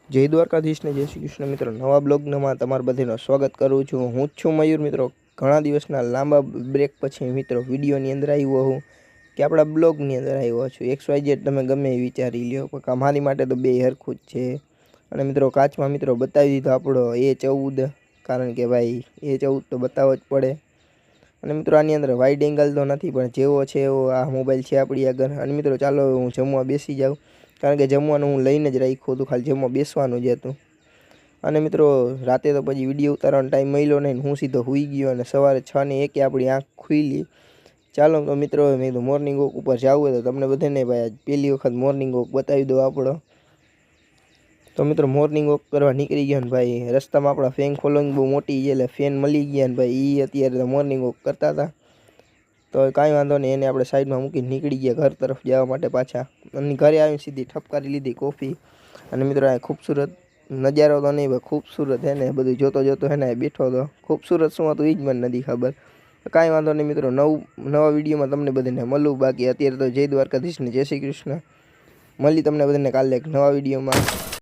જય દ્વારકાધીશ ને જય શ્રી કૃષ્ણ મિત્રો, નવા બ્લોગમાં તમારું બધાનું સ્વાગત કરું છું। હું જ છું મયુર મિત્રો। ઘણા દિવસના લાંબા બ્રેક પછી મિત્રો વિડીયોની અંદર આવ્યો હું કે આપણા બ્લોગની અંદર આવ્યો છું। XYZ તમે ગમે એ વિચારી લ્યો, પણ મારી માટે તો બે હરખું જ છે। અને મિત્રો કાચમાં મિત્રો બતાવી દીધો આપણો A14, કારણ કે ભાઈ A14 તો બતાવવો જ પડે। અને મિત્રો આની અંદર વાઇડ એંગલ તો નથી, પણ જેવો છે એવો આ મોબાઈલ છે આપણી આગળ। અને મિત્રો ચાલો હું જમવા બેસી જાઉં, કારણ કે જમવાનું હું લઈને જ રાખ્યું હતું, ખાલી જમવા બેસવાનું જ હતું। અને મિત્રો રાતે તો પછી વિડીયો ઉતારવાનો ટાઈમ મળ્યો નહીં, હું સીધો સૂઈ ગયો અને સવારે 6 ને 1 આપણી આંખ ખુલી। ચાલો તો મિત્રો મેં કીધું મોર્નિંગ વોક ઉપર જવું હોય તો તમને બધાને ભાઈ આજ પહેલી વખત મોર્નિંગ વોક બતાવી દો આપણો। તો મિત્રો મોર્નિંગ વોક કરવા નીકળી ગયા ને ભાઈ, રસ્તામાં આપણા ફેન ફોલોઈંગ બહુ મોટી છે, એટલે ફેન મળી ગયા ને ભાઈ એ અત્યારે તો મોર્નિંગ વોક કરતા હતા। તો કાંઈ વાંધો નહીં, એને આપણે સાઈડમાં મૂકીને નીકળી ગયા ઘર તરફ જવા માટે પાછા। અને ઘરે આવીને સીધી ઠપકારી લીધી કોફી। અને મિત્રો આ ખૂબસૂરત નજારો તો નહીં ભાઈ, ખૂબસૂરત હે ને બધું જોતો જોતો હે ને બેઠો હતો। ખૂબસૂરત શું હતું એ જ મને નથી ખબર। કાંઈ વાંધો નહીં મિત્રો, નવા વિડીયોમાં તમને બધાને મળું। બાકી અત્યારે તો જય દ્વારકાધીશ ને જય શ્રી કૃષ્ણ। મળી તમને બધાને કાલે એક નવા વિડીયોમાં।